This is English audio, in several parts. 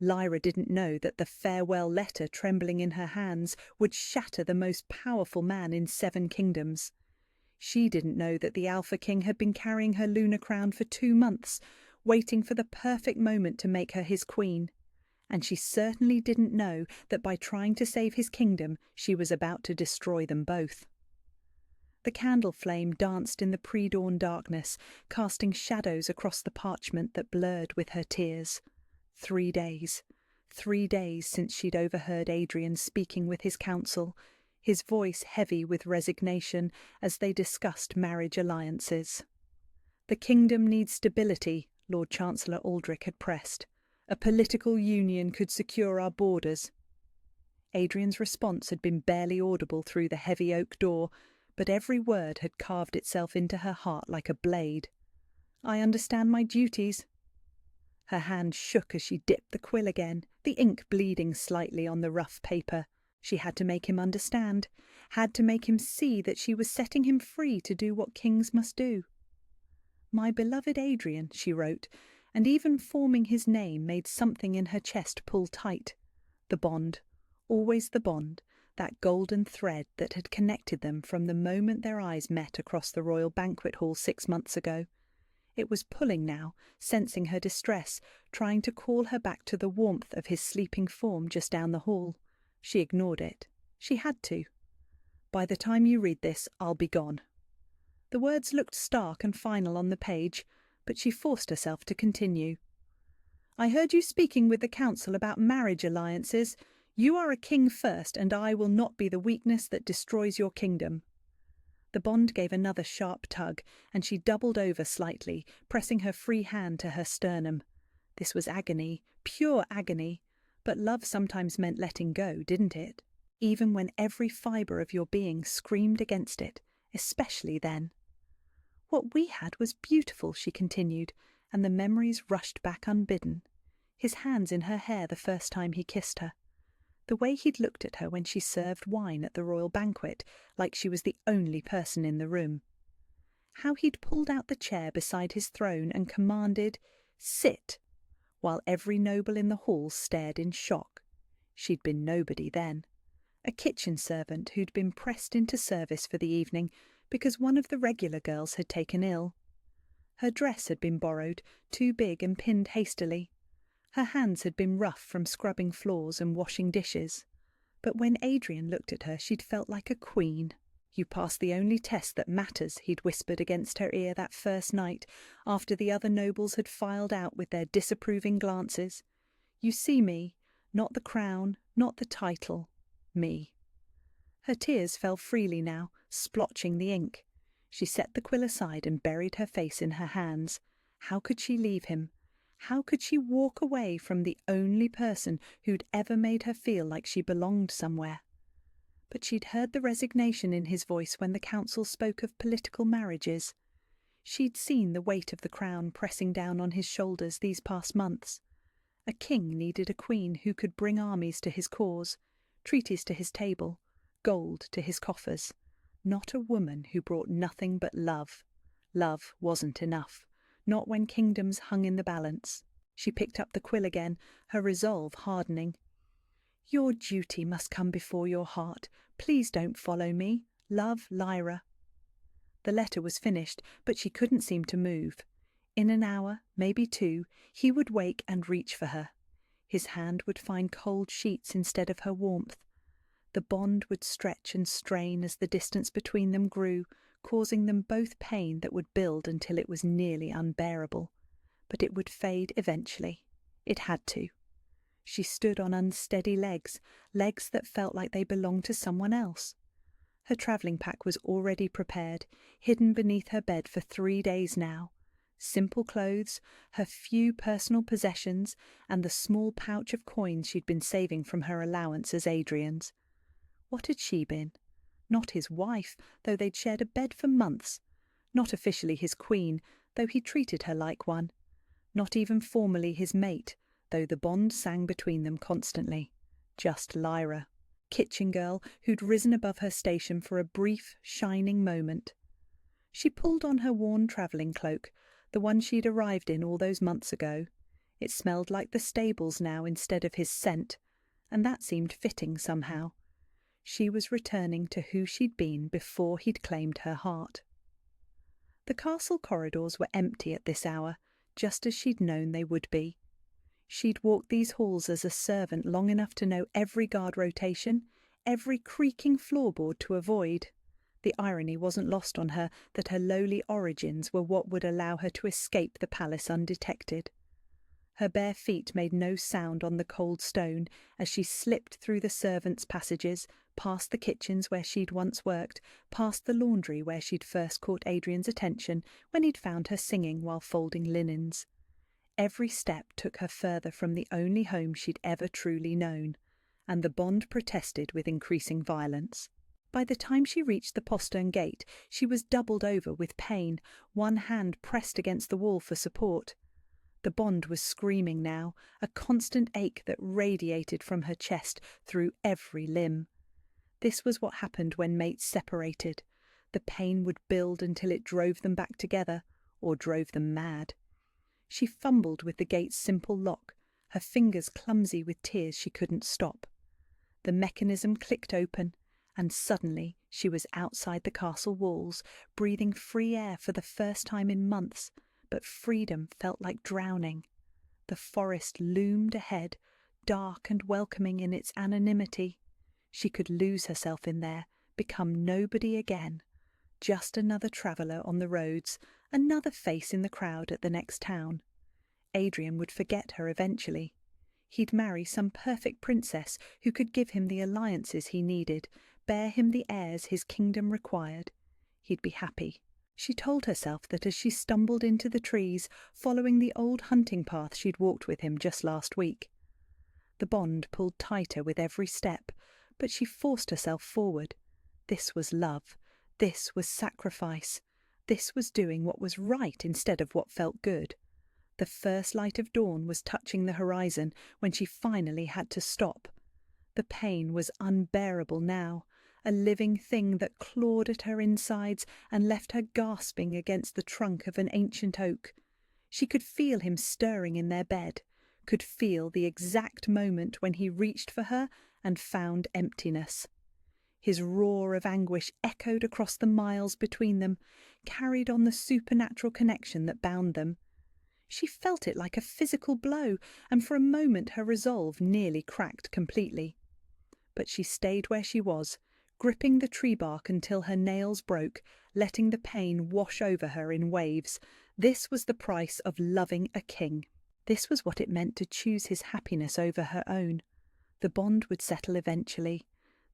Lyra didn't know that the farewell letter trembling in her hands would shatter the most powerful man in 7 kingdoms. She didn't know that the Alpha King had been carrying her lunar crown for 2 months, waiting for the perfect moment to make her his queen. And she certainly didn't know that by trying to save his kingdom, she was about to destroy them both. The candle flame danced in the pre-dawn darkness, casting shadows across the parchment that blurred with her tears. 3 days. 3 days since she'd overheard Adrian speaking with his council, his voice heavy with resignation as they discussed marriage alliances. "The kingdom needs stability," Lord Chancellor Aldrich had pressed. "A political union could secure our borders." Adrian's response had been barely audible through the heavy oak door, but every word had carved itself into her heart like a blade. "I understand my duties." Her hand shook as she dipped the quill again, the ink bleeding slightly on the rough paper. She had to make him understand, had to make him see that she was setting him free to do what kings must do. "My beloved Adrian," she wrote, and even forming his name made something in her chest pull tight. The bond, always the bond, that golden thread that had connected them from the moment their eyes met across the royal banquet hall 6 months ago. It was pulling now, sensing her distress, trying to call her back to the warmth of his sleeping form just down the hall. She ignored it. She had to. "By the time you read this, I'll be gone." The words looked stark and final on the page, but she forced herself to continue. "I heard you speaking with the council about marriage alliances. You are a king first, and I will not be the weakness that destroys your kingdom." The bond gave another sharp tug, and she doubled over slightly, pressing her free hand to her sternum. This was agony, pure agony, but love sometimes meant letting go, didn't it? Even when every fibre of your being screamed against it, especially then. "What we had was beautiful," she continued, and the memories rushed back unbidden. His hands in her hair the first time he kissed her. The way he'd looked at her when she served wine at the royal banquet, like she was the only person in the room. How he'd pulled out the chair beside his throne and commanded, "Sit," while every noble in the hall stared in shock. She'd been nobody then. A kitchen servant who'd been pressed into service for the evening because one of the regular girls had taken ill. Her dress had been borrowed, too big and pinned hastily. Her hands had been rough from scrubbing floors and washing dishes. But when Adrian looked at her, she'd felt like a queen. "You passed the only test that matters," he'd whispered against her ear that first night, after the other nobles had filed out with their disapproving glances. "You see me, not the crown, not the title, me." Her tears fell freely now, splotching the ink. She set the quill aside and buried her face in her hands. How could she leave him? How could she walk away from the only person who'd ever made her feel like she belonged somewhere? But she'd heard the resignation in his voice when the council spoke of political marriages. She'd seen the weight of the crown pressing down on his shoulders these past months. A king needed a queen who could bring armies to his cause, treaties to his table, gold to his coffers. Not a woman who brought nothing but love. Love wasn't enough. Not when kingdoms hung in the balance. She picked up the quill again, her resolve hardening. "Your duty must come before your heart. Please don't follow me. Love, Lyra." The letter was finished, but she couldn't seem to move. In an hour, maybe 2, he would wake and reach for her. His hand would find cold sheets instead of her warmth. The bond would stretch and strain as the distance between them grew, causing them both pain that would build until it was nearly unbearable. But it would fade eventually. It had to. She stood on unsteady legs, legs that felt like they belonged to someone else. Her travelling pack was already prepared, hidden beneath her bed for 3 days now. Simple clothes, her few personal possessions, and the small pouch of coins she'd been saving from her allowance as Adrian's. What had she been? Not his wife, though they'd shared a bed for months. Not officially his queen, though he treated her like one. Not even formally his mate, though the bond sang between them constantly. Just Lyra, kitchen girl who'd risen above her station for a brief, shining moment. She pulled on her worn travelling cloak, the one she'd arrived in all those months ago. It smelled like the stables now instead of his scent, and that seemed fitting somehow. She was returning to who she'd been before he'd claimed her heart. The castle corridors were empty at this hour, just as she'd known they would be. She'd walked these halls as a servant long enough to know every guard rotation, every creaking floorboard to avoid. The irony wasn't lost on her that her lowly origins were what would allow her to escape the palace undetected. Her bare feet made no sound on the cold stone as she slipped through the servants' passages, past the kitchens where she'd once worked, past the laundry where she'd first caught Adrian's attention when he'd found her singing while folding linens. Every step took her further from the only home she'd ever truly known, and the bond protested with increasing violence. By the time she reached the postern gate, she was doubled over with pain, one hand pressed against the wall for support. The bond was screaming now, a constant ache that radiated from her chest through every limb. This was what happened when mates separated. The pain would build until it drove them back together, or drove them mad. She fumbled with the gate's simple lock, her fingers clumsy with tears she couldn't stop. The mechanism clicked open, and suddenly she was outside the castle walls, breathing free air for the first time in months, but freedom felt like drowning. The forest loomed ahead, dark and welcoming in its anonymity. She could lose herself in there, become nobody again. Just another traveller on the roads, another face in the crowd at the next town. Adrian would forget her eventually. He'd marry some perfect princess who could give him the alliances he needed, bear him the heirs his kingdom required. He'd be happy. She told herself that as she stumbled into the trees, following the old hunting path she'd walked with him just last week. The bond pulled tighter with every step, but she forced herself forward. This was love. This was sacrifice. This was doing what was right instead of what felt good. The first light of dawn was touching the horizon when she finally had to stop. The pain was unbearable now, a living thing that clawed at her insides and left her gasping against the trunk of an ancient oak. She could feel him stirring in their bed, could feel the exact moment when he reached for her and found emptiness. His roar of anguish echoed across the miles between them, carried on the supernatural connection that bound them. She felt it like a physical blow, and for a moment her resolve nearly cracked completely. But she stayed where she was, gripping the tree bark until her nails broke, letting the pain wash over her in waves. This was the price of loving a king. This was what it meant to choose his happiness over her own. The bond would settle eventually.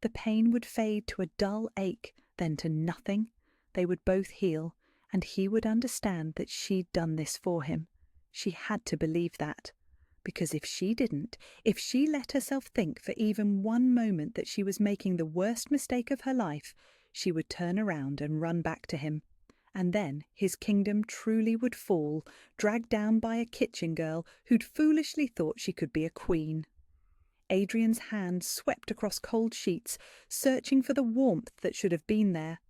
The pain would fade to a dull ache, then to nothing. They would both heal, and he would understand that she'd done this for him. She had to believe that. Because if she didn't, if she let herself think for even one moment that she was making the worst mistake of her life, she would turn around and run back to him. And then his kingdom truly would fall, dragged down by a kitchen girl who'd foolishly thought she could be a queen. Adrian's hand swept across cold sheets, searching for the warmth that should have been there.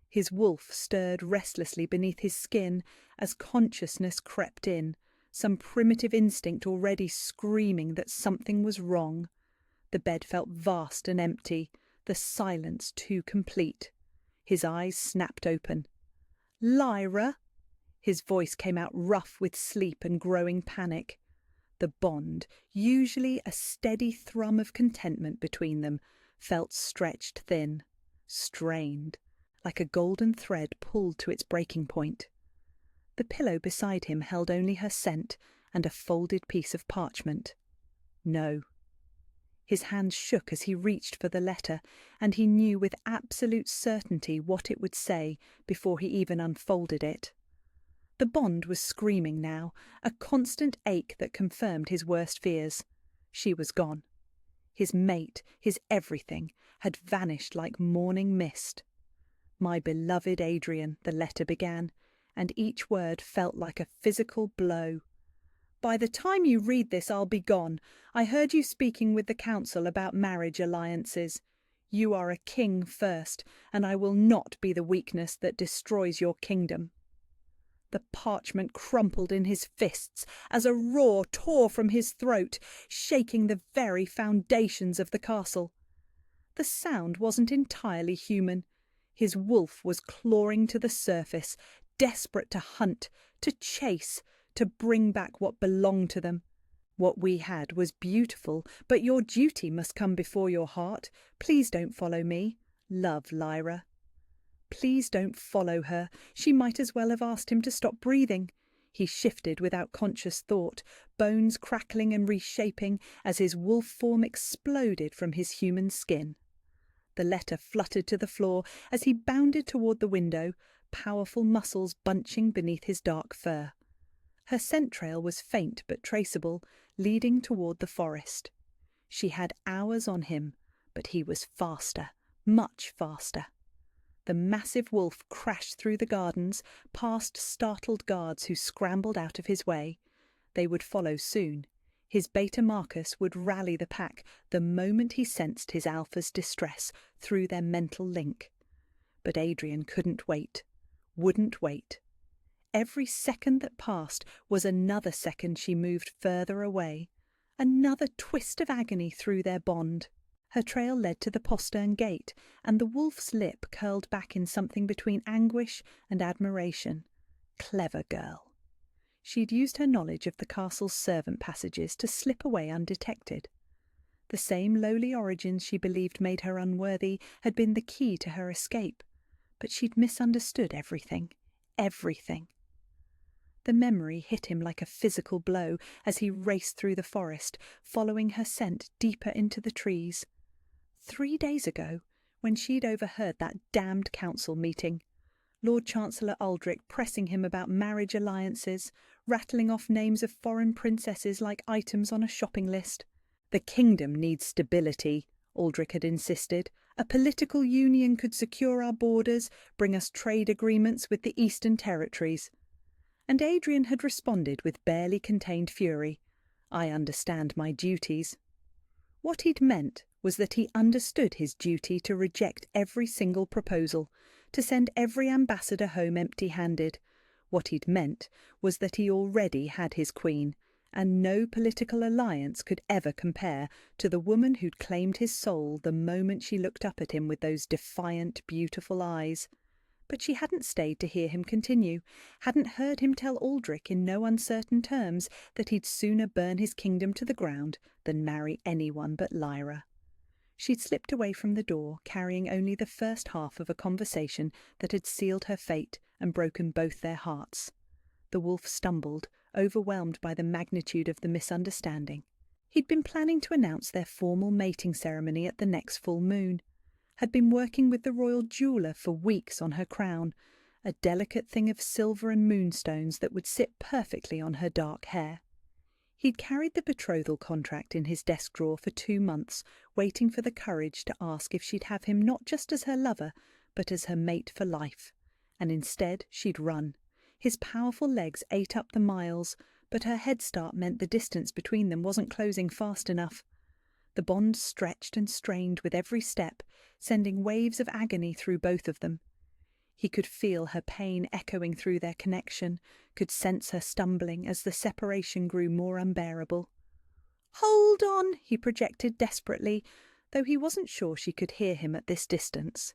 His wolf stirred restlessly beneath his skin as consciousness crept in, some primitive instinct already screaming that something was wrong. The bed felt vast and empty, the silence too complete. His eyes snapped open. "Lyra!" His voice came out rough with sleep and growing panic. The bond, usually a steady thrum of contentment between them, felt stretched thin, strained, like a golden thread pulled to its breaking point. The pillow beside him held only her scent and a folded piece of parchment. No. His hands shook as he reached for the letter, and he knew with absolute certainty what it would say before he even unfolded it. The bond was screaming now, a constant ache that confirmed his worst fears. She was gone. His mate, his everything, had vanished like morning mist. "My beloved Adrian," the letter began, and each word felt like a physical blow. "By the time you read this, I'll be gone. I heard you speaking with the council about marriage alliances. You are a king first, and I will not be the weakness that destroys your kingdom." The parchment crumpled in his fists as a roar tore from his throat, shaking the very foundations of the castle. The sound wasn't entirely human. His wolf was clawing to the surface, desperate to hunt, to chase, to bring back what belonged to them. What we had was beautiful, but your duty must come before your heart. Please don't follow me. Love, Lyra. Please don't follow her. She might as well have asked him to stop breathing. He shifted without conscious thought, bones crackling and reshaping as his wolf form exploded from his human skin. The letter fluttered to the floor as he bounded toward the window, powerful muscles bunching beneath his dark fur. Her scent trail was faint but traceable, leading toward the forest. She had hours on him, but he was faster, much faster. The massive wolf crashed through the gardens, past startled guards who scrambled out of his way. They would follow soon. His beta Marcus would rally the pack the moment he sensed his alpha's distress through their mental link. But Adrian couldn't wait, wouldn't wait. Every second that passed was another second she moved further away, another twist of agony through their bond. Her trail led to the postern gate, and the wolf's lip curled back in something between anguish and admiration. Clever girl. She'd used her knowledge of the castle's servant passages to slip away undetected. The same lowly origins she believed made her unworthy had been the key to her escape, but she'd misunderstood everything, everything. The memory hit him like a physical blow as he raced through the forest, following her scent deeper into the trees. 3 days ago, when she'd overheard that damned council meeting, Lord Chancellor Aldrich pressing him about marriage alliances, rattling off names of foreign princesses like items on a shopping list. The kingdom needs stability, Aldrich had insisted. A political union could secure our borders, bring us trade agreements with the Eastern Territories. And Adrian had responded with barely contained fury. I understand my duties. What he'd meant was that he understood his duty to reject every single proposal, to send every ambassador home empty-handed. What he'd meant was that he already had his queen, and no political alliance could ever compare to the woman who'd claimed his soul the moment she looked up at him with those defiant, beautiful eyes. But she hadn't stayed to hear him continue, hadn't heard him tell Aldrich in no uncertain terms that he'd sooner burn his kingdom to the ground than marry anyone but Lyra. She'd slipped away from the door, carrying only the first half of a conversation that had sealed her fate and broken both their hearts. The wolf stumbled, overwhelmed by the magnitude of the misunderstanding. He'd been planning to announce their formal mating ceremony at the next full moon, had been working with the royal jeweller for weeks on her crown, a delicate thing of silver and moonstones that would sit perfectly on her dark hair. He'd carried the betrothal contract in his desk drawer for 2 months, waiting for the courage to ask if she'd have him not just as her lover, but as her mate for life. And instead she'd run. His powerful legs ate up the miles, but her head start meant the distance between them wasn't closing fast enough. The bond stretched and strained with every step, sending waves of agony through both of them. He could feel her pain echoing through their connection, could sense her stumbling as the separation grew more unbearable. "Hold on," he projected desperately, though he wasn't sure she could hear him at this distance.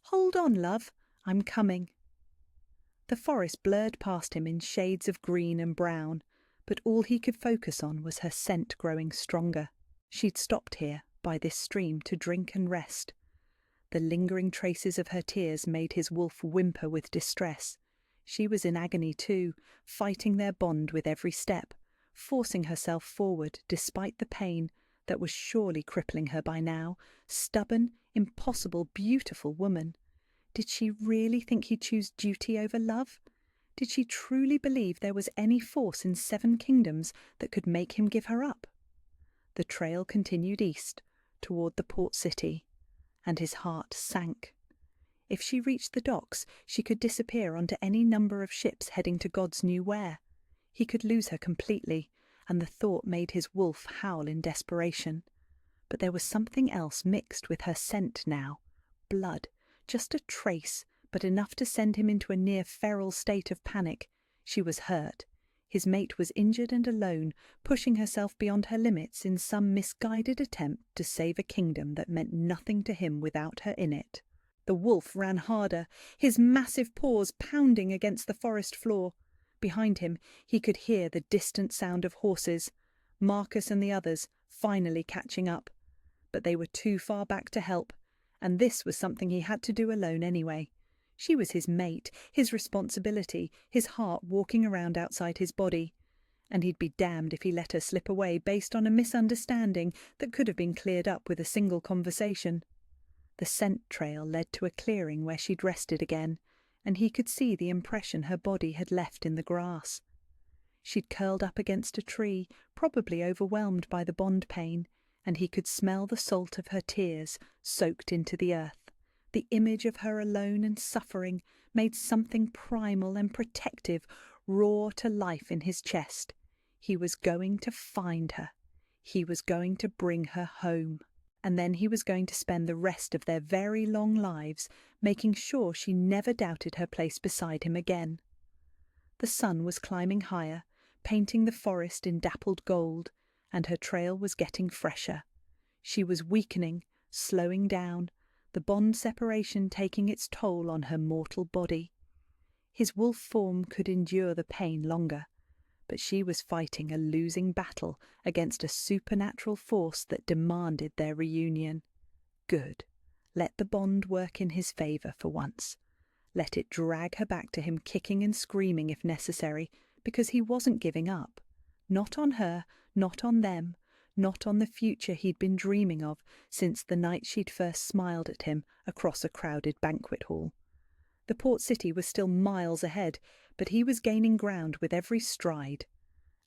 "Hold on, love, I'm coming." The forest blurred past him in shades of green and brown, but all he could focus on was her scent growing stronger. She'd stopped here, by this stream, to drink and rest. The lingering traces of her tears made his wolf whimper with distress. She was in agony too, fighting their bond with every step, forcing herself forward despite the pain that was surely crippling her by now. Stubborn, impossible, beautiful woman. Did she really think he'd choose duty over love? Did she truly believe there was any force in 7 kingdoms that could make him give her up? The trail continued east, toward the port city, and his heart sank. If she reached the docks, she could disappear onto any number of ships heading to God's new where. He could lose her completely, and the thought made his wolf howl in desperation. But there was something else mixed with her scent now. Blood, just a trace, but enough to send him into a near-feral state of panic. She was hurt. His mate was injured and alone, pushing herself beyond her limits in some misguided attempt to save a kingdom that meant nothing to him without her in it. The wolf ran harder, his massive paws pounding against the forest floor. Behind him, he could hear the distant sound of horses, Marcus and the others finally catching up. But they were too far back to help, and this was something he had to do alone anyway. She was his mate, his responsibility, his heart walking around outside his body. And he'd be damned if he let her slip away based on a misunderstanding that could have been cleared up with a single conversation. The scent trail led to a clearing where she'd rested again, and he could see the impression her body had left in the grass. She'd curled up against a tree, probably overwhelmed by the bond pain, and he could smell the salt of her tears soaked into the earth. The image of her alone and suffering made something primal and protective roar to life in his chest. He was going to find her. He was going to bring her home. And then he was going to spend the rest of their very long lives making sure she never doubted her place beside him again. The sun was climbing higher, painting the forest in dappled gold, and her trail was getting fresher. She was weakening, slowing down, the bond separation taking its toll on her mortal body. His wolf form could endure the pain longer, but she was fighting a losing battle against a supernatural force that demanded their reunion. Good. Let the bond work in his favour for once. Let it drag her back to him kicking and screaming if necessary, because he wasn't giving up. Not on her, not on them, not on the future he'd been dreaming of since the night she'd first smiled at him across a crowded banquet hall. The port city was still miles ahead, but he was gaining ground with every stride.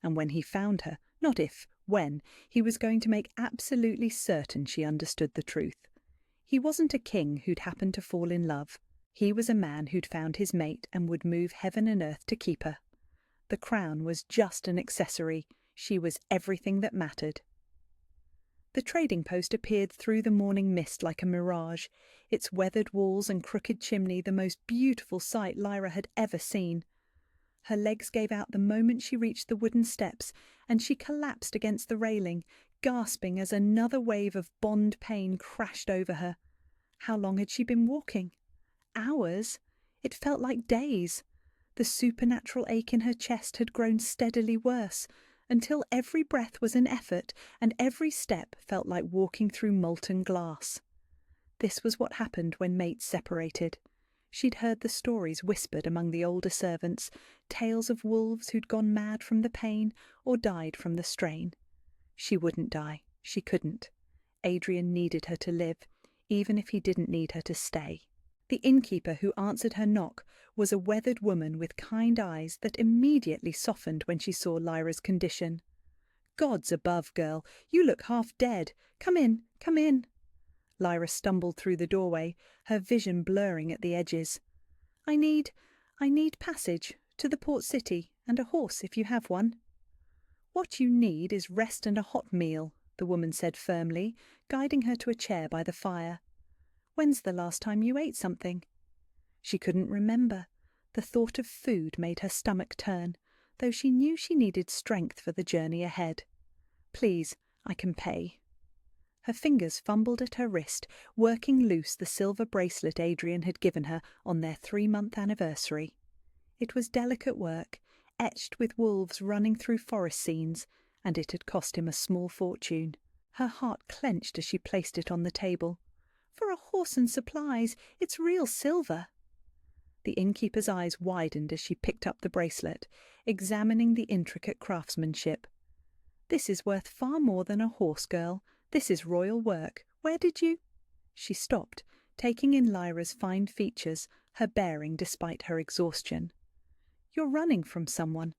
And when he found her, not if, when, he was going to make absolutely certain she understood the truth. He wasn't a king who'd happened to fall in love. He was a man who'd found his mate and would move heaven and earth to keep her. The crown was just an accessory. She was everything that mattered. The trading post appeared through the morning mist like a mirage, its weathered walls and crooked chimney the most beautiful sight Lyra had ever seen. Her legs gave out the moment she reached the wooden steps, and she collapsed against the railing, gasping as another wave of bond pain crashed over her. How long had she been walking? Hours? It felt like days. The supernatural ache in her chest had grown steadily worse, until every breath was an effort and every step felt like walking through molten glass. This was what happened when mates separated. She'd heard the stories whispered among the older servants, tales of wolves who'd gone mad from the pain or died from the strain. She wouldn't die. She couldn't. Adrian needed her to live, even if he didn't need her to stay. The innkeeper who answered her knock was a weathered woman with kind eyes that immediately softened when she saw Lyra's condition. "Gods above, girl, you look half dead. Come in, come in." Lyra stumbled through the doorway, her vision blurring at the edges. I need passage to the port city, and a horse if you have one." "What you need is rest and a hot meal," the woman said firmly, guiding her to a chair by the fire. "When's the last time you ate something?" She couldn't remember. The thought of food made her stomach turn, though she knew she needed strength for the journey ahead. "Please, I can pay." Her fingers fumbled at her wrist, working loose the silver bracelet Adrian had given her on their 3-month anniversary. It was delicate work, etched with wolves running through forest scenes, and it had cost him a small fortune. Her heart clenched as she placed it on the table. "For a horse and supplies, it's real silver." The innkeeper's eyes widened as she picked up the bracelet, examining the intricate craftsmanship. "This is worth far more than a horse, girl. This is royal work. Where did you—" She stopped, taking in Lyra's fine features, her bearing despite her exhaustion. "You're running from someone."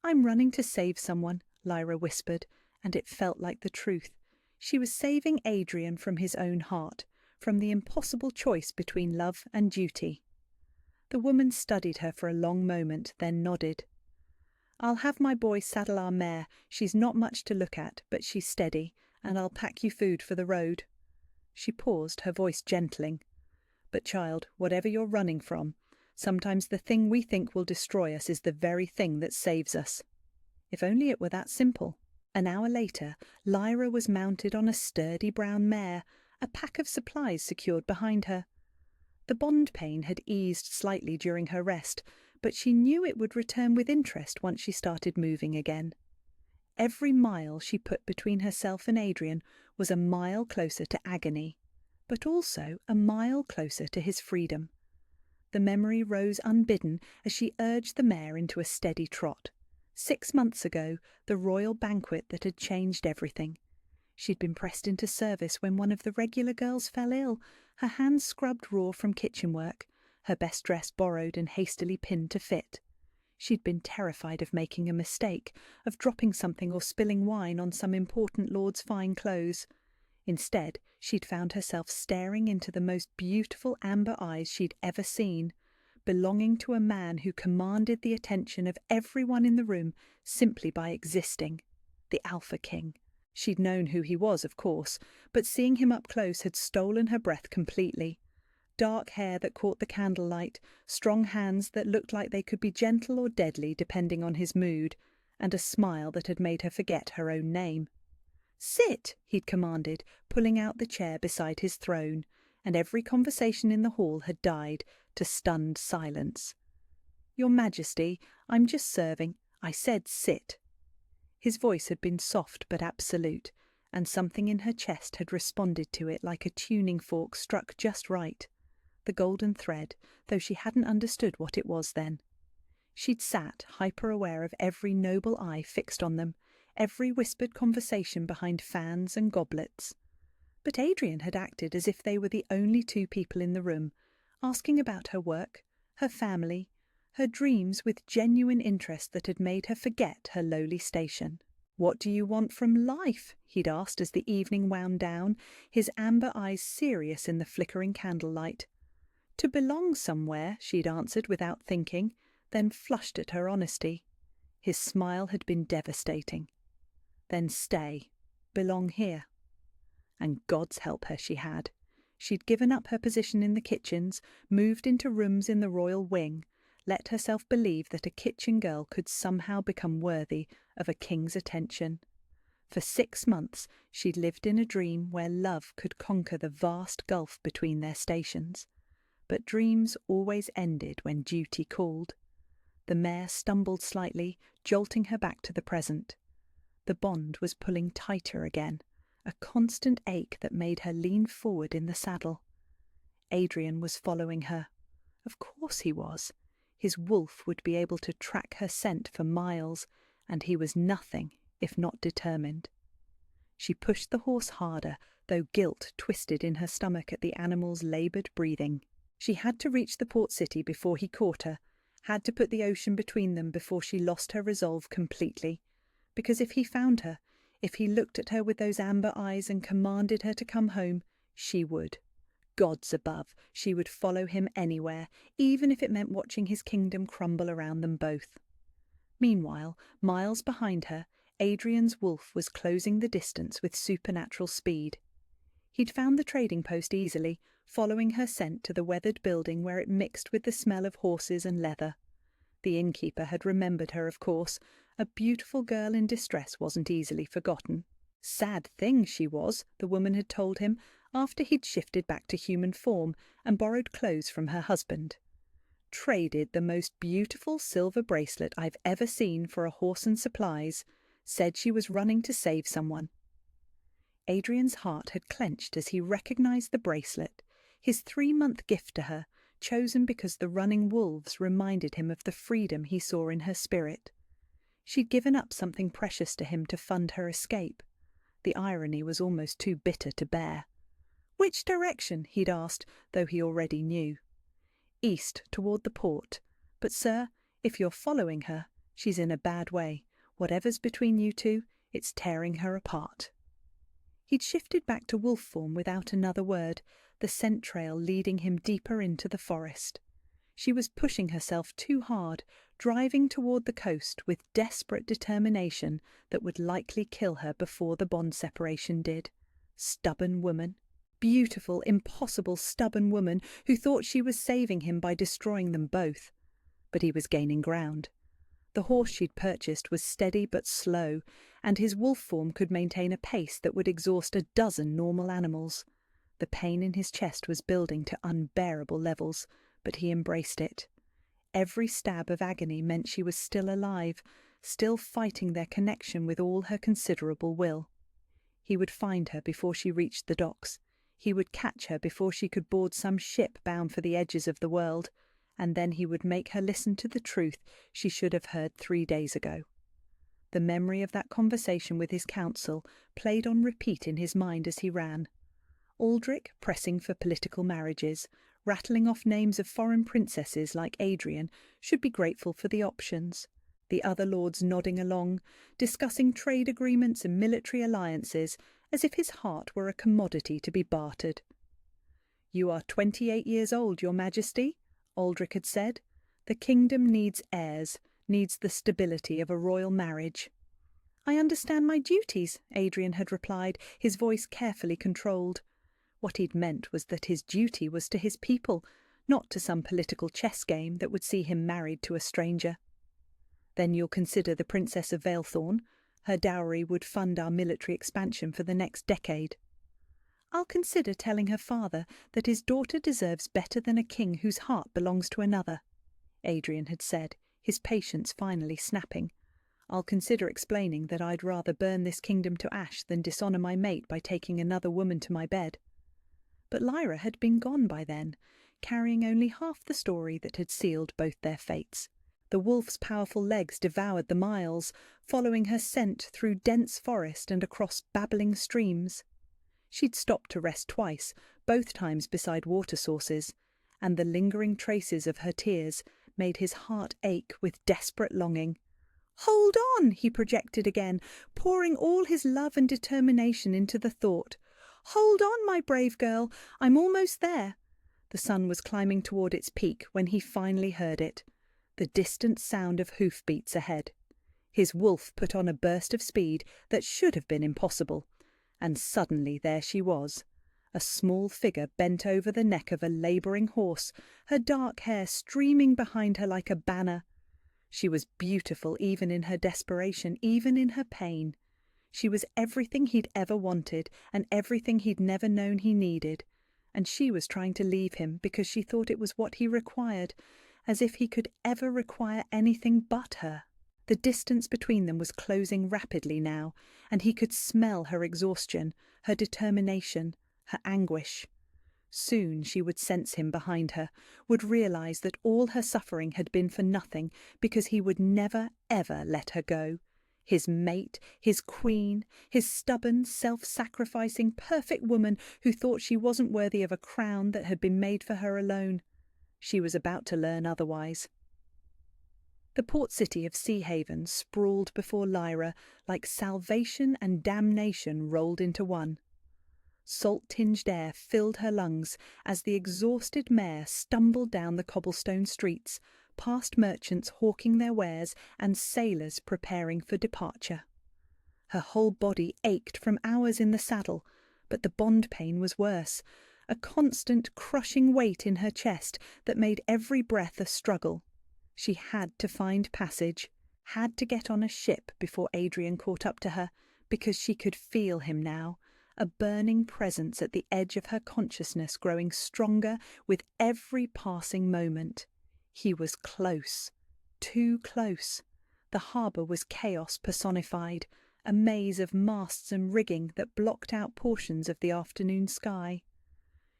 "I'm running to save someone," Lyra whispered, and it felt like the truth. She was saving Adrian from his own heart, from the impossible choice between love and duty. The woman studied her for a long moment, then nodded. "I'll have my boy saddle our mare. She's not much to look at, but she's steady, and I'll pack you food for the road." She paused, her voice gentling. But child, whatever you're running from, sometimes the thing we think will destroy us is the very thing that saves us. If only it were that simple. An hour later, Lyra was mounted on a sturdy brown mare, a pack of supplies secured behind her. The bond pain had eased slightly during her rest, but she knew it would return with interest once she started moving again. Every mile she put between herself and Adrian was a mile closer to agony, but also a mile closer to his freedom. The memory rose unbidden as she urged the mare into a steady trot. 6 months ago, the royal banquet that had changed everything. She'd been pressed into service when one of the regular girls fell ill, her hands scrubbed raw from kitchen work, her best dress borrowed and hastily pinned to fit. She'd been terrified of making a mistake, of dropping something or spilling wine on some important lord's fine clothes. Instead, she'd found herself staring into the most beautiful amber eyes she'd ever seen, belonging to a man who commanded the attention of everyone in the room simply by existing, the Alpha King. She'd known who he was, of course, but seeing him up close had stolen her breath completely. Dark hair that caught the candlelight, strong hands that looked like they could be gentle or deadly depending on his mood, and a smile that had made her forget her own name. "Sit," he'd commanded, pulling out the chair beside his throne, and every conversation in the hall had died to stunned silence. "Your Majesty, I'm just serving. I said sit." His voice had been soft but absolute, and something in her chest had responded to it like a tuning fork struck just right. The golden thread, though she hadn't understood what it was then. She'd sat, hyper-aware of every noble eye fixed on them, every whispered conversation behind fans and goblets. But Adrian had acted as if they were the only two people in the room, asking about her work, her family, her dreams with genuine interest that had made her forget her lowly station. "What do you want from life?" he'd asked as the evening wound down, his amber eyes serious in the flickering candlelight. "To belong somewhere," she'd answered without thinking, then flushed at her honesty. His smile had been devastating. "Then stay. Belong here." And God's help her she had. She'd given up her position in the kitchens, moved into rooms in the royal wing, let herself believe that a kitchen girl could somehow become worthy of a king's attention. For 6 months she'd lived in a dream where love could conquer the vast gulf between their stations. But dreams always ended when duty called. The mare stumbled slightly, jolting her back to the present. The bond was pulling tighter again, a constant ache that made her lean forward in the saddle. Adrian was following her. Of course he was. His wolf would be able to track her scent for miles, and he was nothing if not determined. She pushed the horse harder, though guilt twisted in her stomach at the animal's laboured breathing. She had to reach the port city before he caught her, had to put the ocean between them before she lost her resolve completely. Because if he found her, if he looked at her with those amber eyes and commanded her to come home, she would. Gods above, she would follow him anywhere, even if it meant watching his kingdom crumble around them both. Meanwhile, miles behind her, Adrian's wolf was closing the distance with supernatural speed. He'd found the trading post easily, following her scent to the weathered building where it mixed with the smell of horses and leather. The innkeeper had remembered her, of course. A beautiful girl in distress wasn't easily forgotten. Sad thing she was, the woman had told him, after he'd shifted back to human form and borrowed clothes from her husband. Traded the most beautiful silver bracelet I've ever seen for a horse and supplies, said she was running to save someone. Adrian's heart had clenched as he recognised the bracelet, his 3-month gift to her, chosen because the running wolves reminded him of the freedom he saw in her spirit. She'd given up something precious to him to fund her escape. The irony was almost too bitter to bear. "Which direction?" he'd asked, though he already knew. "East, toward the port. But, sir, if you're following her, she's in a bad way. Whatever's between you two, it's tearing her apart." He'd shifted back to wolf form without another word, the scent trail leading him deeper into the forest. She was pushing herself too hard, driving toward the coast with desperate determination that would likely kill her before the bond separation did. Stubborn woman. beautiful, impossible, stubborn woman who thought she was saving him by destroying them both. But he was gaining ground. The horse she'd purchased was steady but slow, and his wolf form could maintain a pace that would exhaust a dozen normal animals. The pain in his chest was building to unbearable levels, but he embraced it. Every stab of agony meant she was still alive, still fighting their connection with all her considerable will. He would find her before she reached the docks. He would catch her before she could board some ship bound for the edges of the world, and then he would make her listen to the truth she should have heard 3 days ago. The memory of that conversation with his council played on repeat in his mind as he ran. Aldrich pressing for political marriages, rattling off names of foreign princesses like Adrian, should be grateful for the options. The other lords nodding along, discussing trade agreements and military alliances, as if his heart were a commodity to be bartered. "You are 28 years old, your Majesty," Aldrich had said. "The kingdom needs heirs, needs the stability of a royal marriage." "I understand my duties," Adrian had replied, his voice carefully controlled. What he'd meant was that his duty was to his people, not to some political chess game that would see him married to a stranger. "Then you'll consider the Princess of Valethorn. Her dowry would fund our military expansion for the next decade." "I'll consider telling her father that his daughter deserves better than a king whose heart belongs to another," Adrian had said, his patience finally snapping. "I'll consider explaining that I'd rather burn this kingdom to ash than dishonour my mate by taking another woman to my bed." But Lyra had been gone by then, carrying only half the story that had sealed both their fates. The wolf's powerful legs devoured the miles, following her scent through dense forest and across babbling streams. She'd stopped to rest twice, both times beside water sources, and the lingering traces of her tears made his heart ache with desperate longing. "Hold on," he projected again, pouring all his love and determination into the thought. "Hold on, my brave girl, I'm almost there." The sun was climbing toward its peak when he finally heard it, the distant sound of hoofbeats ahead. His wolf put on a burst of speed that should have been impossible, and suddenly there she was, a small figure bent over the neck of a labouring horse, her dark hair streaming behind her like a banner. She was beautiful even in her desperation, even in her pain. She was everything he'd ever wanted and everything he'd never known he needed, and she was trying to leave him because she thought it was what he required, as if he could ever require anything but her. The distance between them was closing rapidly now, and he could smell her exhaustion, her determination, her anguish. Soon she would sense him behind her, would realise that all her suffering had been for nothing because he would never, ever let her go. His mate, his queen, his stubborn, self-sacrificing, perfect woman who thought she wasn't worthy of a crown that had been made for her alone. She was about to learn otherwise. The port city of Sea Haven sprawled before Lyra like salvation and damnation rolled into one. Salt-tinged air filled her lungs as the exhausted mare stumbled down the cobblestone streets, past merchants hawking their wares and sailors preparing for departure. Her whole body ached from hours in the saddle, but the bond pain was worse, a constant crushing weight in her chest that made every breath a struggle. She had to find passage, had to get on a ship before Adrian caught up to her, because she could feel him now, a burning presence at the edge of her consciousness growing stronger with every passing moment. He was close, too close. The harbour was chaos personified, a maze of masts and rigging that blocked out portions of the afternoon sky.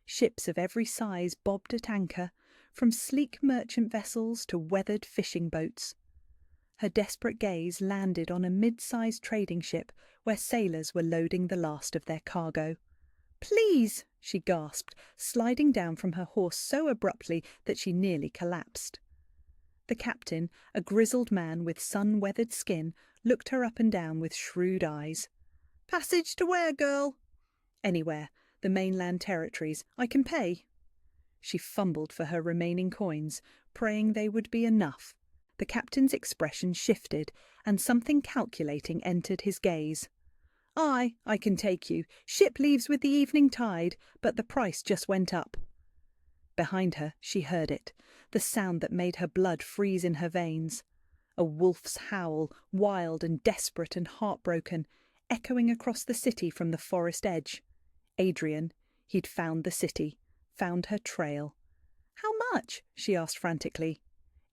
Ships of every size bobbed at anchor, from sleek merchant vessels to weathered fishing boats. Her desperate gaze landed on a mid-sized trading ship where sailors were loading the last of their cargo. "Please," she gasped, sliding down from her horse so abruptly that she nearly collapsed. The captain, a grizzled man with sun-weathered skin, looked her up and down with shrewd eyes. "Passage to where, girl?" "Anywhere. The mainland territories. I can pay." She fumbled for her remaining coins, praying they would be enough. The captain's expression shifted, and something calculating entered his gaze. "Aye, I can take you. Ship leaves with the evening tide, but the price just went up." Behind her she heard it, the sound that made her blood freeze in her veins. A wolf's howl, wild and desperate and heartbroken, echoing across the city from the forest edge. Adrian, he'd found the city, found her trail. "How much?" she asked frantically.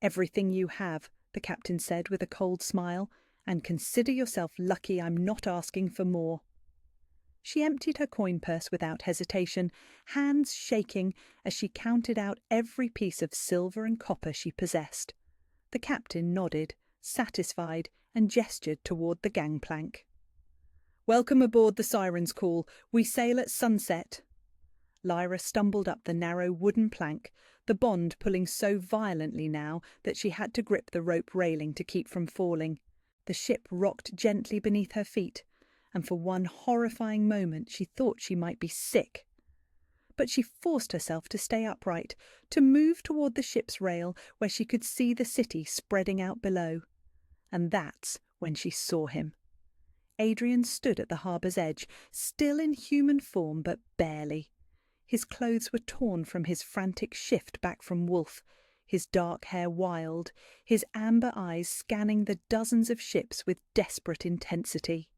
"Everything you have," the captain said with a cold smile, "and consider yourself lucky I'm not asking for more." She emptied her coin purse without hesitation, hands shaking as she counted out every piece of silver and copper she possessed. The captain nodded, satisfied, and gestured toward the gangplank. "Welcome aboard the Siren's Call. We sail at sunset." Lyra stumbled up the narrow wooden plank, the bond pulling so violently now that she had to grip the rope railing to keep from falling. The ship rocked gently beneath her feet, and for one horrifying moment she thought she might be sick. But she forced herself to stay upright, to move toward the ship's rail where she could see the city spreading out below. And that's when she saw him. Adrian stood at the harbour's edge, still in human form but barely. His clothes were torn from his frantic shift back from Wolf, his dark hair wild, his amber eyes scanning the dozens of ships with desperate intensity.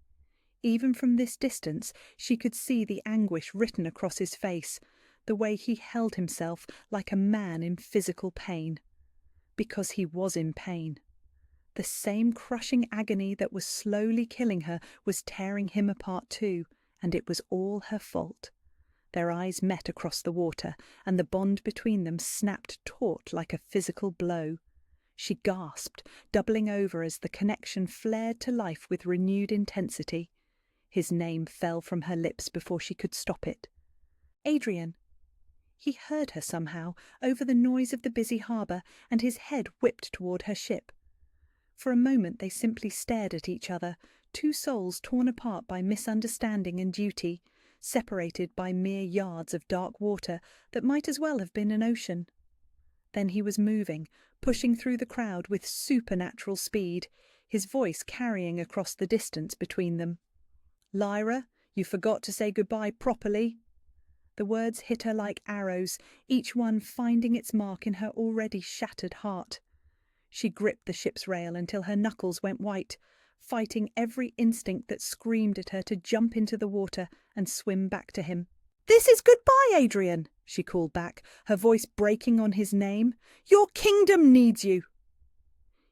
Even from this distance she could see the anguish written across his face, the way he held himself like a man in physical pain. Because he was in pain. The same crushing agony that was slowly killing her was tearing him apart too, and it was all her fault. Their eyes met across the water, and the bond between them snapped taut like a physical blow. She gasped, doubling over as the connection flared to life with renewed intensity. His name fell from her lips before she could stop it. "Adrian." He heard her somehow, over the noise of the busy harbour, and his head whipped toward her ship. For a moment they simply stared at each other, two souls torn apart by misunderstanding and duty, separated by mere yards of dark water that might as well have been an ocean. Then he was moving, pushing through the crowd with supernatural speed, his voice carrying across the distance between them. "Lyra, you forgot to say goodbye properly." The words hit her like arrows, each one finding its mark in her already shattered heart. She gripped the ship's rail until her knuckles went white, fighting every instinct that screamed at her to jump into the water and swim back to him. "This is goodbye, Adrian," she called back, her voice breaking on his name. "Your kingdom needs you."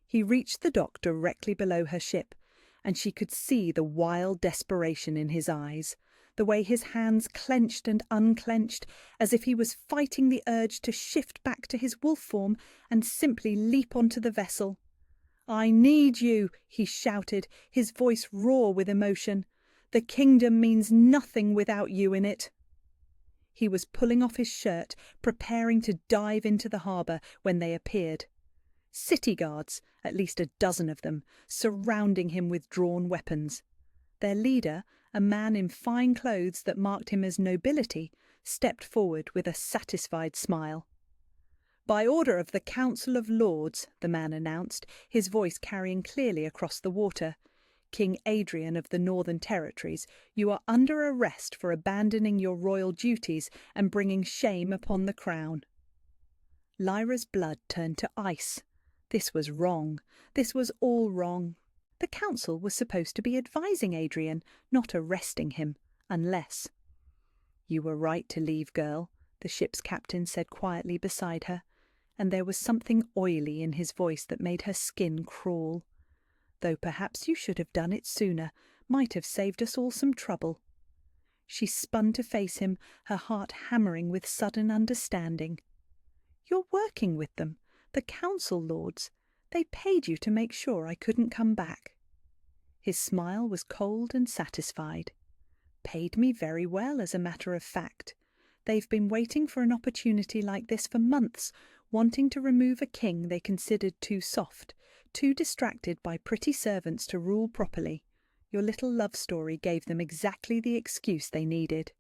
He reached the dock directly below her ship, and she could see the wild desperation in his eyes, the way his hands clenched and unclenched, as if he was fighting the urge to shift back to his wolf form and simply leap onto the vessel. "I need you," he shouted, his voice raw with emotion. "The kingdom means nothing without you in it." He was pulling off his shirt, preparing to dive into the harbour when they appeared. City guards, at least a dozen of them, surrounding him with drawn weapons. Their leader, a man in fine clothes that marked him as nobility, stepped forward with a satisfied smile. "By order of the Council of Lords," the man announced, his voice carrying clearly across the water, "King Adrian of the Northern Territories, you are under arrest for abandoning your royal duties and bringing shame upon the crown." Lyra's blood turned to ice. This was wrong. This was all wrong. The council was supposed to be advising Adrian, not arresting him, unless. "You were right to leave, girl," the ship's captain said quietly beside her, and there was something oily in his voice that made her skin crawl. "Though perhaps you should have done it sooner, might have saved us all some trouble." She spun to face him, her heart hammering with sudden understanding. "You're working with them, the council lords. They paid you to make sure I couldn't come back." His smile was cold and satisfied. "Paid me very well, as a matter of fact. They've been waiting for an opportunity like this for months, wanting to remove a king they considered too soft, too distracted by pretty servants to rule properly. Your little love story gave them exactly the excuse they needed."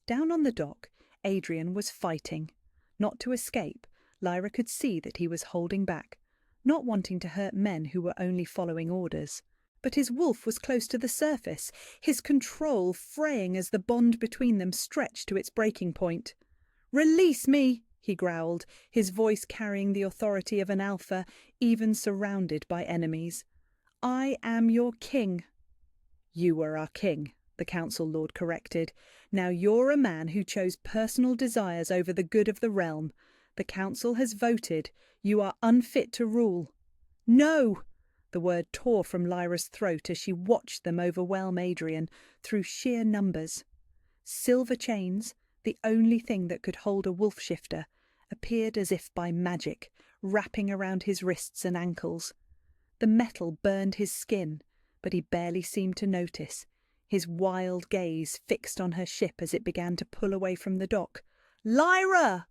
Down on the dock, Adrian was fighting. Not to escape, Lyra could see that he was holding back, not wanting to hurt men who were only following orders. But his wolf was close to the surface, his control fraying as the bond between them stretched to its breaking point. "Release me!" he growled, his voice carrying the authority of an alpha, even surrounded by enemies. "I am your king." "You were our king," the council lord corrected. "Now you're a man who chose personal desires over the good of the realm. The council has voted. You are unfit to rule." "No!" The word tore from Lyra's throat as she watched them overwhelm Adrian through sheer numbers. Silver chains, the only thing that could hold a wolf shifter, appeared as if by magic, wrapping around his wrists and ankles. The metal burned his skin, but he barely seemed to notice, his wild gaze fixed on her ship as it began to pull away from the dock. "Lyra!"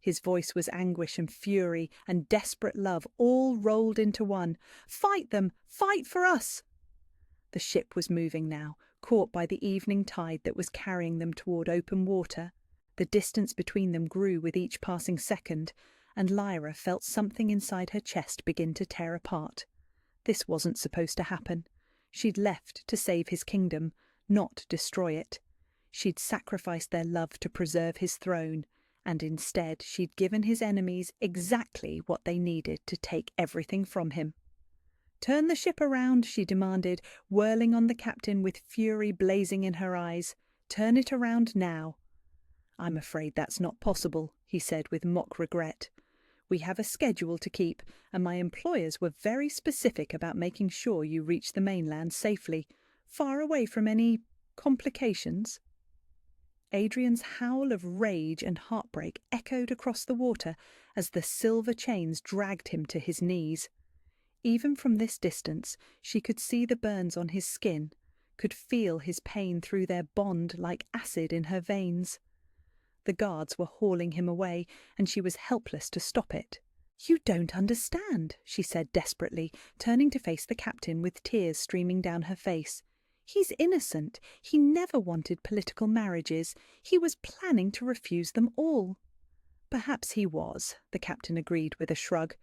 His voice was anguish and fury and desperate love all rolled into one. "Fight them! Fight for us!" The ship was moving now, caught by the evening tide that was carrying them toward open water. The distance between them grew with each passing second, and Lyra felt something inside her chest begin to tear apart. This wasn't supposed to happen. She'd left to save his kingdom, not destroy it. She'd sacrificed their love to preserve his throne, and instead she'd given his enemies exactly what they needed to take everything from him. "Turn the ship around," she demanded, whirling on the captain with fury blazing in her eyes. "Turn it around now." "I'm afraid that's not possible," he said with mock regret. "We have a schedule to keep, and my employers were very specific about making sure you reach the mainland safely, far away from any complications." Adrian's howl of rage and heartbreak echoed across the water as the silver chains dragged him to his knees. Even from this distance, she could see the burns on his skin, could feel his pain through their bond like acid in her veins. The guards were hauling him away, and she was helpless to stop it. "You don't understand," she said desperately, turning to face the captain with tears streaming down her face. "He's innocent. He never wanted political marriages. He was planning to refuse them all." "Perhaps he was," the captain agreed with a shrug.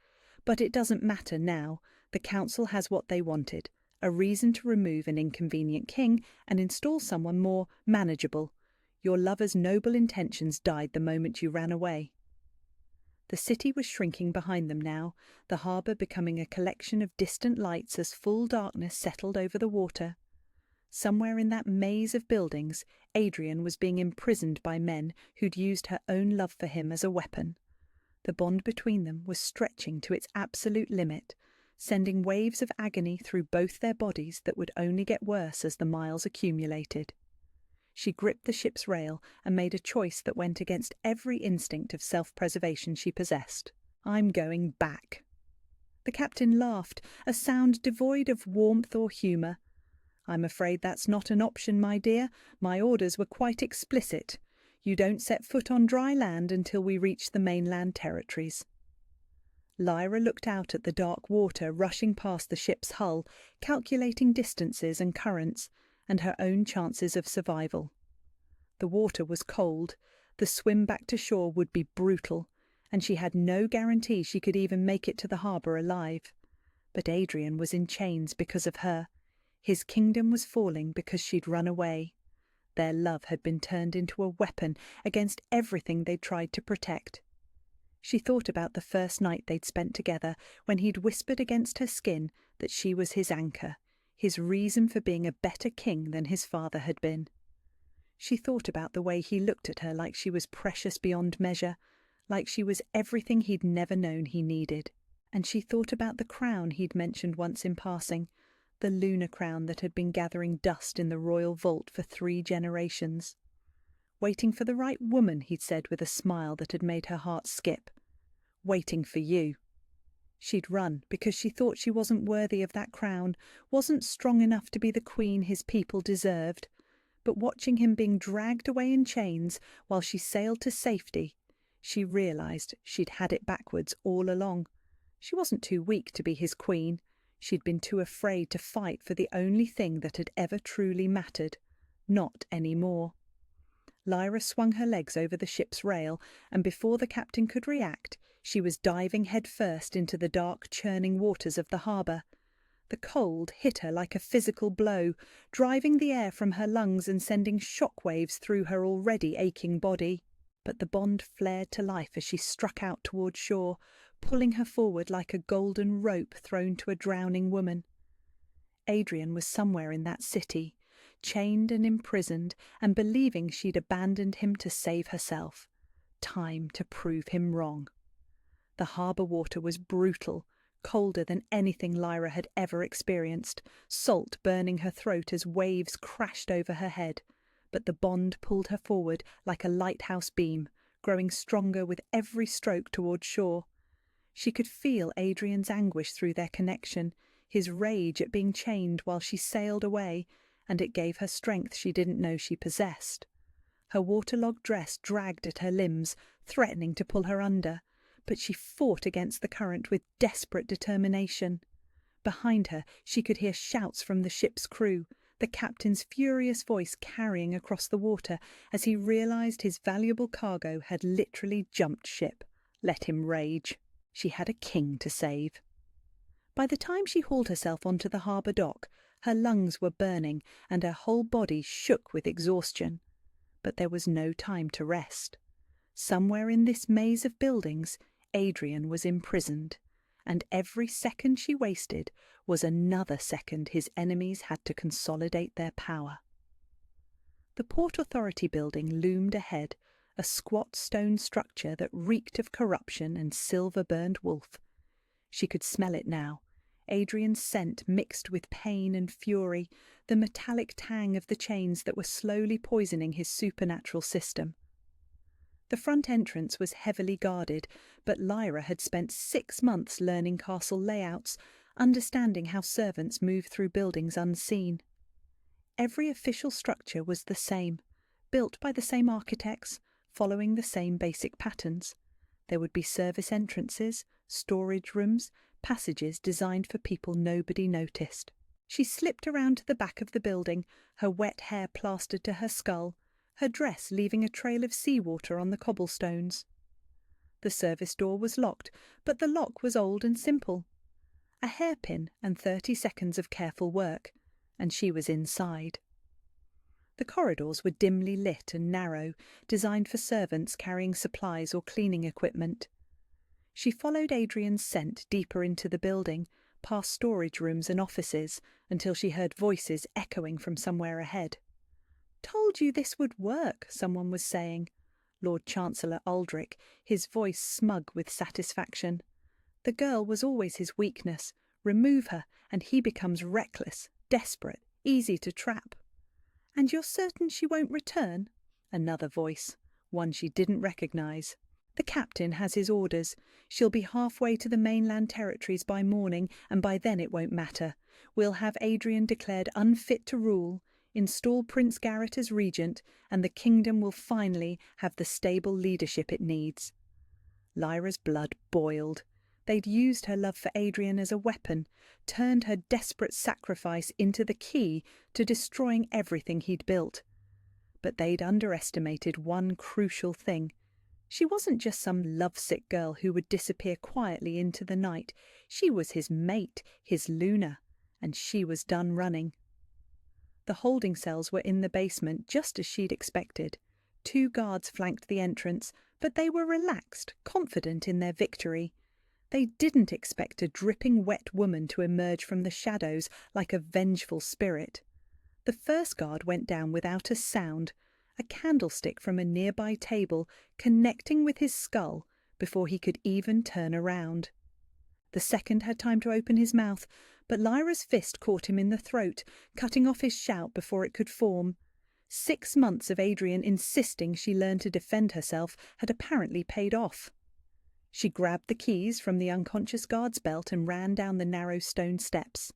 "But it doesn't matter now. The council has what they wanted, a reason to remove an inconvenient king and install someone more manageable. Your lover's noble intentions died the moment you ran away." The city was shrinking behind them now, the harbour becoming a collection of distant lights as full darkness settled over the water. Somewhere in that maze of buildings, Adrian was being imprisoned by men who'd used her own love for him as a weapon. The bond between them was stretching to its absolute limit, sending waves of agony through both their bodies that would only get worse as the miles accumulated. She gripped the ship's rail and made a choice that went against every instinct of self-preservation she possessed. "I'm going back." The captain laughed, a sound devoid of warmth or humour. "I'm afraid that's not an option, my dear. My orders were quite explicit. You don't set foot on dry land until we reach the mainland territories." Lyra looked out at the dark water rushing past the ship's hull, calculating distances and currents, and her own chances of survival. The water was cold, the swim back to shore would be brutal, and she had no guarantee she could even make it to the harbour alive. But Adrian was in chains because of her. His kingdom was falling because she'd run away. Their love had been turned into a weapon against everything they'd tried to protect. She thought about the first night they'd spent together, when he'd whispered against her skin that she was his anchor, his reason for being a better king than his father had been. She thought about the way he looked at her like she was precious beyond measure, like she was everything he'd never known he needed. And she thought about the crown he'd mentioned once in passing, the lunar crown that had been gathering dust in the royal vault for 3 generations. "Waiting for the right woman," he'd said with a smile that had made her heart skip. "Waiting for you." She'd run because she thought she wasn't worthy of that crown, wasn't strong enough to be the queen his people deserved. But watching him being dragged away in chains while she sailed to safety, she realised she'd had it backwards all along. She wasn't too weak to be his queen. She'd been too afraid to fight for the only thing that had ever truly mattered. Not any more. Lyra swung her legs over the ship's rail, and before the captain could react, she was diving headfirst into the dark, churning waters of the harbour. The The cold hit her like a physical blow, driving the air from her lungs and sending shockwaves through her already aching body. But the bond flared to life as she struck out toward shore, pulling her forward like a golden rope thrown to a drowning woman. Adrian was somewhere in that city, chained and imprisoned, and believing she'd abandoned him to save herself. Time to prove him wrong. The harbour water was brutal, colder than anything Lyra had ever experienced, salt burning her throat as waves crashed over her head. But the bond pulled her forward like a lighthouse beam, growing stronger with every stroke toward shore. She could feel Adrian's anguish through their connection, his rage at being chained while she sailed away, and it gave her strength she didn't know she possessed. Her waterlogged dress dragged at her limbs, threatening to pull her under, but she fought against the current with desperate determination. Behind her she could hear shouts from the ship's crew, the captain's furious voice carrying across the water as he realised his valuable cargo had literally jumped ship. Let him rage. She had a king to save. By the time she hauled herself onto the harbour dock, her lungs were burning and her whole body shook with exhaustion. But there was no time to rest. Somewhere in this maze of buildings, Adrian was imprisoned, and every second she wasted was another second his enemies had to consolidate their power. The Port Authority building loomed ahead, a squat stone structure that reeked of corruption and silver-burned wolf. She could smell it now, Adrian's scent mixed with pain and fury, the metallic tang of the chains that were slowly poisoning his supernatural system. The front entrance was heavily guarded, but Lyra had spent 6 months learning castle layouts, understanding how servants move through buildings unseen. Every official structure was the same, built by the same architects, following the same basic patterns. There would be service entrances, storage rooms, passages designed for people nobody noticed. She slipped around to the back of the building, her wet hair plastered to her skull, her dress leaving a trail of seawater on the cobblestones. The service door was locked, but the lock was old and simple. A hairpin and 30 seconds of careful work, and she was inside. The corridors were dimly lit and narrow, designed for servants carrying supplies or cleaning equipment. She followed Adrian's scent deeper into the building, past storage rooms and offices, until she heard voices echoing from somewhere ahead. "Told you this would work," someone was saying. Lord Chancellor Aldrich, his voice smug with satisfaction. The girl was always his weakness. Remove her, and he becomes reckless, desperate, easy to trap. "And you're certain she won't return?" Another voice, one she didn't recognise. "The captain has his orders. She'll be halfway to the mainland territories by morning, and by then it won't matter. We'll have Adrian declared unfit to rule, install Prince Garrett as regent, and the kingdom will finally have the stable leadership it needs." Lyra's blood boiled. They'd used her love for Adrian as a weapon, turned her desperate sacrifice into the key to destroying everything he'd built. But they'd underestimated one crucial thing. She wasn't just some lovesick girl who would disappear quietly into the night. She was his mate, his Luna, and she was done running. The holding cells were in the basement, just as she'd expected. 2 guards flanked the entrance, but they were relaxed, confident in their victory. They didn't expect a dripping wet woman to emerge from the shadows like a vengeful spirit. The first guard went down without a sound, a candlestick from a nearby table connecting with his skull before he could even turn around. The second had time to open his mouth, but Lyra's fist caught him in the throat, cutting off his shout before it could form. 6 months of Adrian insisting she learn to defend herself had apparently paid off. She grabbed the keys from the unconscious guard's belt and ran down the narrow stone steps.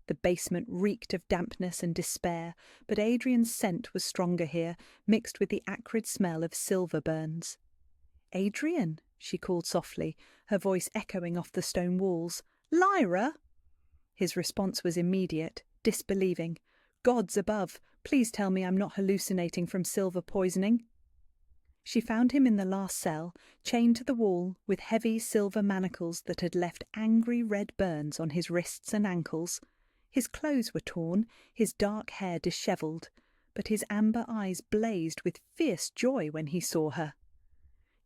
The basement reeked of dampness and despair, but Adrian's scent was stronger here, mixed with the acrid smell of silver burns. "Adrian," she called softly, her voice echoing off the stone walls. "Lyra!" His response was immediate, disbelieving. "Gods above, please tell me I'm not hallucinating from silver poisoning." She found him in the last cell, chained to the wall, with heavy silver manacles that had left angry red burns on his wrists and ankles. His clothes were torn, his dark hair dishevelled, but his amber eyes blazed with fierce joy when he saw her.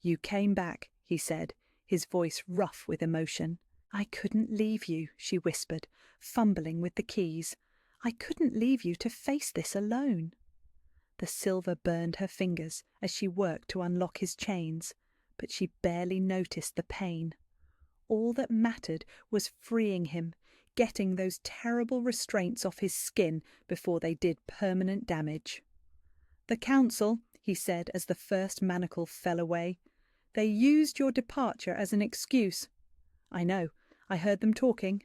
"You came back," he said, his voice rough with emotion. "I couldn't leave you," she whispered, fumbling with the keys. "I couldn't leave you to face this alone." The silver burned her fingers as she worked to unlock his chains, but she barely noticed the pain. All that mattered was freeing him, getting those terrible restraints off his skin before they did permanent damage. "The council," he said as the first manacle fell away. "They used your departure as an excuse." "I know. I heard them talking."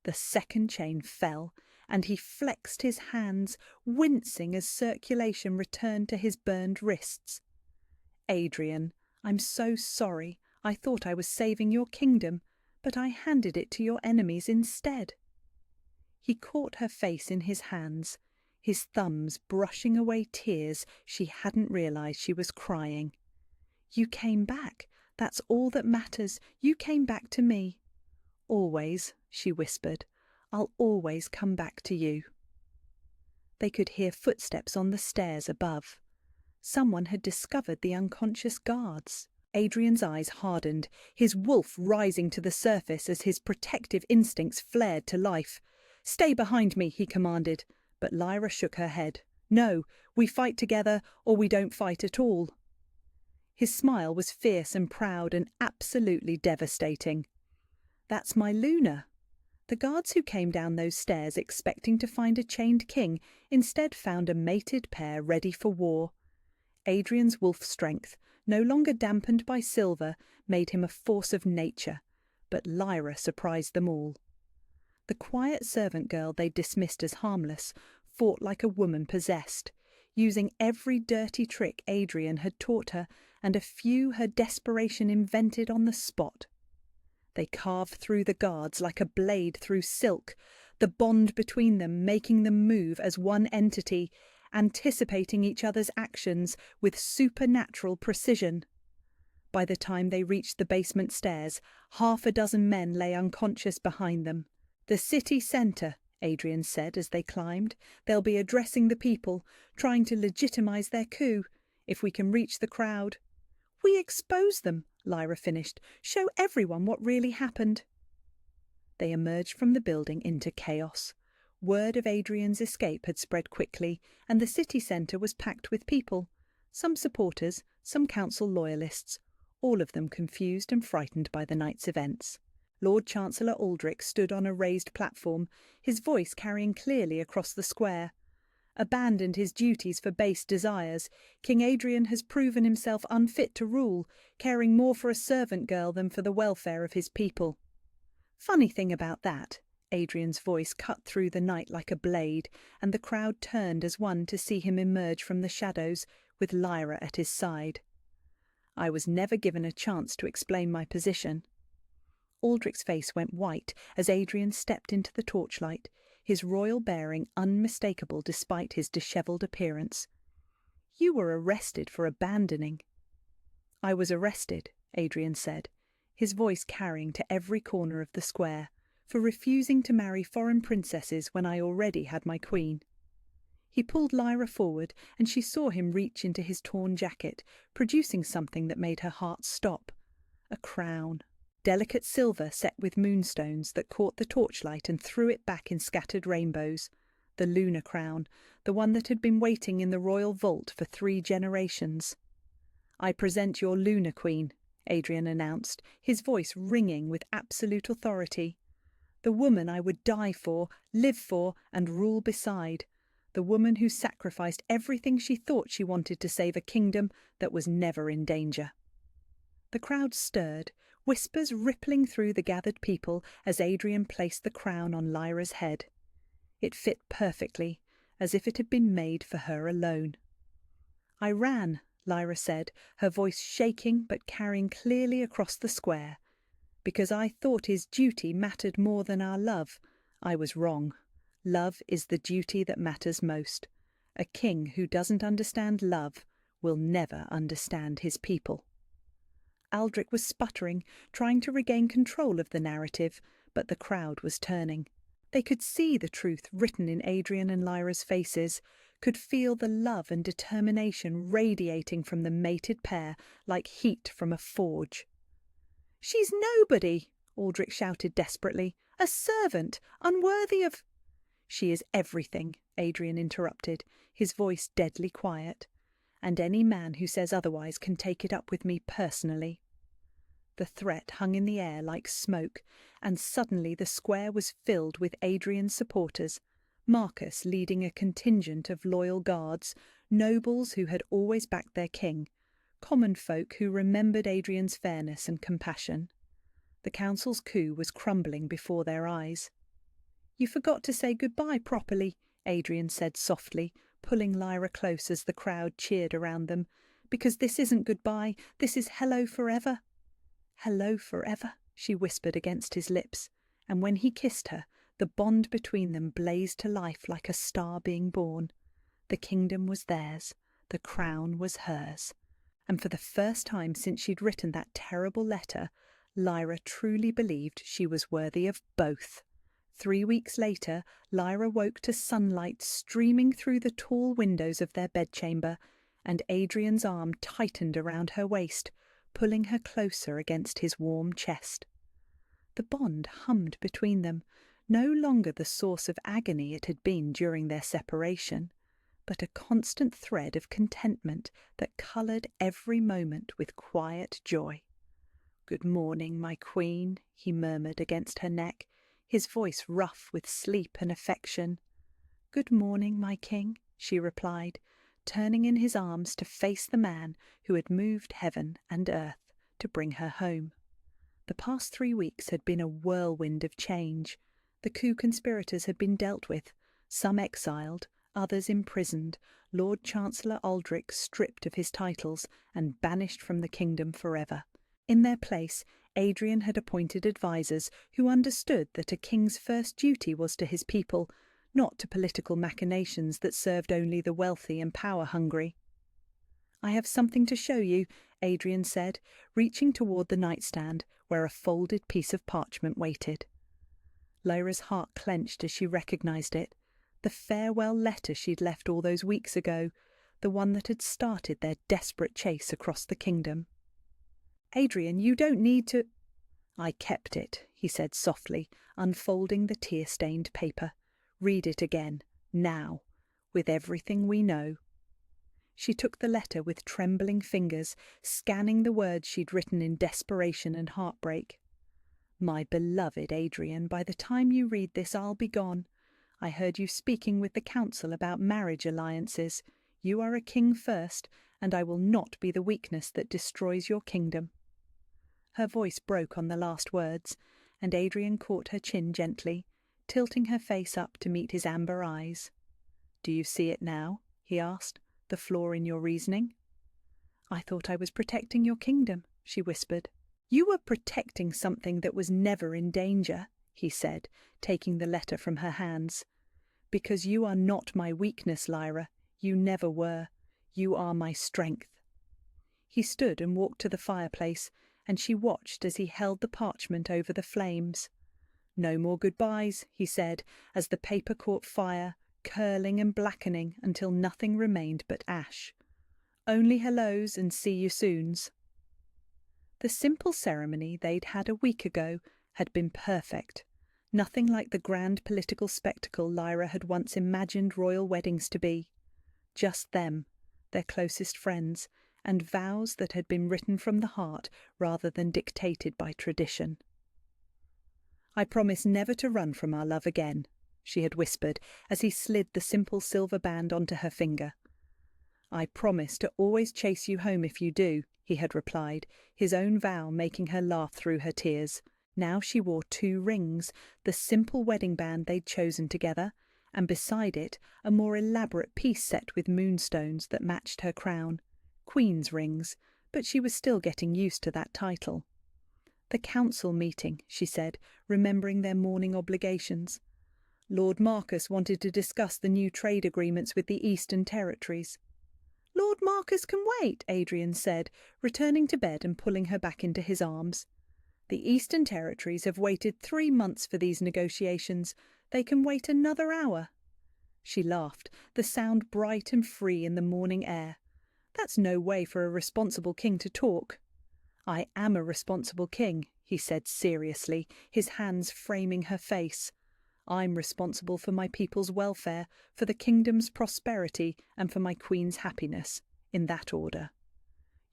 The second chain fell, and he flexed his hands, wincing as circulation returned to his burned wrists. "Adrian, I'm so sorry. I thought I was saving your kingdom, but I handed it to your enemies instead." He caught her face in his hands, his thumbs brushing away tears she hadn't realized she was crying. "You came back. That's all that matters. You came back to me." "Always," she whispered. "I'll always come back to you." They could hear footsteps on the stairs above. Someone had discovered the unconscious guards. Adrian's eyes hardened, his wolf rising to the surface as his protective instincts flared to life. "Stay behind me," he commanded, but Lyra shook her head. "No, we fight together or we don't fight at all." His smile was fierce and proud and absolutely devastating. "That's my Luna." The guards who came down those stairs expecting to find a chained king instead found a mated pair ready for war. Adrian's wolf strength, no longer dampened by silver, made him a force of nature, but Lyra surprised them all. The quiet servant girl they dismissed as harmless fought like a woman possessed, using every dirty trick Adrian had taught her and a few her desperation invented on the spot. They carved through the guards like a blade through silk, the bond between them making them move as one entity, anticipating each other's actions with supernatural precision. By the time they reached the basement stairs, 6 men lay unconscious behind them. "The city centre," Adrian said as they climbed. "They'll be addressing the people, trying to legitimize their coup. If we can reach the crowd—" "We expose them," Lyra finished. "Show everyone what really happened." They emerged from the building into chaos. Word of Adrian's escape had spread quickly, and the city centre was packed with people. Some supporters, some council loyalists, all of them confused and frightened by the night's events. Lord Chancellor Aldrich stood on a raised platform, his voice carrying clearly across the square. Abandoned his duties for base desires, King Adrian has proven himself unfit to rule, caring more for a servant girl than for the welfare of his people. Funny thing about that, Adrian's voice cut through the night like a blade, and the crowd turned as one to see him emerge from the shadows, with Lyra at his side. "I was never given a chance to explain my position." Aldrich's face went white as Adrian stepped into the torchlight, his royal bearing unmistakable despite his dishevelled appearance. "You were arrested for abandoning." "I was arrested," Adrian said, his voice carrying to every corner of the square, "for refusing to marry foreign princesses when I already had my queen." He pulled Lyra forward, and she saw him reach into his torn jacket, producing something that made her heart stop. A crown. Delicate silver set with moonstones that caught the torchlight and threw it back in scattered rainbows. The Luna crown, the one that had been waiting in the royal vault for 3 generations. "I present your Luna Queen," Adrian announced, his voice ringing with absolute authority. "The woman I would die for, live for, and rule beside. The woman who sacrificed everything she thought she wanted to save a kingdom that was never in danger." The crowd stirred, whispers rippling through the gathered people as Adrian placed the crown on Lyra's head. It fit perfectly, as if it had been made for her alone. "I ran," Lyra said, her voice shaking but carrying clearly across the square. "Because I thought his duty mattered more than our love. I was wrong. Love is the duty that matters most. A king who doesn't understand love will never understand his people." Aldrich was sputtering, trying to regain control of the narrative, but the crowd was turning. They could see the truth written in Adrian and Lyra's faces, could feel the love and determination radiating from the mated pair like heat from a forge. "She's nobody," Aldrich shouted desperately. "A servant, unworthy of—" "She is everything," Adrian interrupted, his voice deadly quiet. "And any man who says otherwise can take it up with me personally." The threat hung in the air like smoke, and suddenly the square was filled with Adrian's supporters, Marcus leading a contingent of loyal guards, nobles who had always backed their king, common folk who remembered Adrian's fairness and compassion. The council's coup was crumbling before their eyes. "You forgot to say goodbye properly," Adrian said softly, pulling Lyra close as the crowd cheered around them. "Because this isn't goodbye, this is hello forever." "Hello forever," she whispered against his lips, and when he kissed her, the bond between them blazed to life like a star being born. The kingdom was theirs, the crown was hers, and for the first time since she'd written that terrible letter, Lyra truly believed she was worthy of both. 3 weeks later, Lyra woke to sunlight streaming through the tall windows of their bedchamber, and Adrian's arm tightened around her waist, pulling her closer against his warm chest. The bond hummed between them, no longer the source of agony it had been during their separation, but a constant thread of contentment that coloured every moment with quiet joy. "Good morning, my queen," he murmured against her neck, his voice rough with sleep and affection. "Good morning, my king," she replied, turning in his arms to face the man who had moved heaven and earth to bring her home. The past 3 weeks had been a whirlwind of change. The coup conspirators had been dealt with, some exiled, others imprisoned, Lord Chancellor Aldrich stripped of his titles and banished from the kingdom forever. In their place, Adrian had appointed advisers who understood that a king's first duty was to his people, not to political machinations that served only the wealthy and power-hungry. "I have something to show you," Adrian said, reaching toward the nightstand where a folded piece of parchment waited. Lyra's heart clenched as she recognised it, the farewell letter she'd left all those weeks ago, the one that had started their desperate chase across the kingdom. "Adrian, you don't need to—" "I kept it," he said softly, unfolding the tear-stained paper. "Read it again, now, with everything we know." She took the letter with trembling fingers, scanning the words she'd written in desperation and heartbreak. "My beloved Adrian, by the time you read this I'll be gone. I heard you speaking with the council about marriage alliances. You are a king first, and I will not be the weakness that destroys your kingdom." Her voice broke on the last words, and Adrian caught her chin gently, tilting her face up to meet his amber eyes. "Do you see it now?" he asked, "the flaw in your reasoning?" "I thought I was protecting your kingdom," she whispered. "You were protecting something that was never in danger," he said, taking the letter from her hands. "Because you are not my weakness, Lyra. You never were. You are my strength." He stood and walked to the fireplace, and she watched as he held the parchment over the flames. "No more goodbyes," he said, as the paper caught fire, curling and blackening until nothing remained but ash. "Only hellos and see you soons." The simple ceremony they'd had a week ago had been perfect. Nothing like the grand political spectacle Lyra had once imagined royal weddings to be. Just them, their closest friends, and vows that had been written from the heart rather than dictated by tradition. "I promise never to run from our love again," she had whispered as he slid the simple silver band onto her finger. "I promise to always chase you home if you do," he had replied, his own vow making her laugh through her tears. Now she wore 2 rings, the simple wedding band they'd chosen together, and beside it a more elaborate piece set with moonstones that matched her crown. Queen's rings, but she was still getting used to that title. "The council meeting," she said, remembering their morning obligations. "Lord Marcus wanted to discuss the new trade agreements with the Eastern Territories." "Lord Marcus can wait," Adrian said, returning to bed and pulling her back into his arms. "The Eastern Territories have waited 3 months for these negotiations, They can wait another hour." She laughed, the sound bright and free in the morning air. "That's no way for a responsible king to talk." "I am a responsible king," he said seriously, his hands framing her face. "I'm responsible for my people's welfare, for the kingdom's prosperity, and for my queen's happiness, in that order."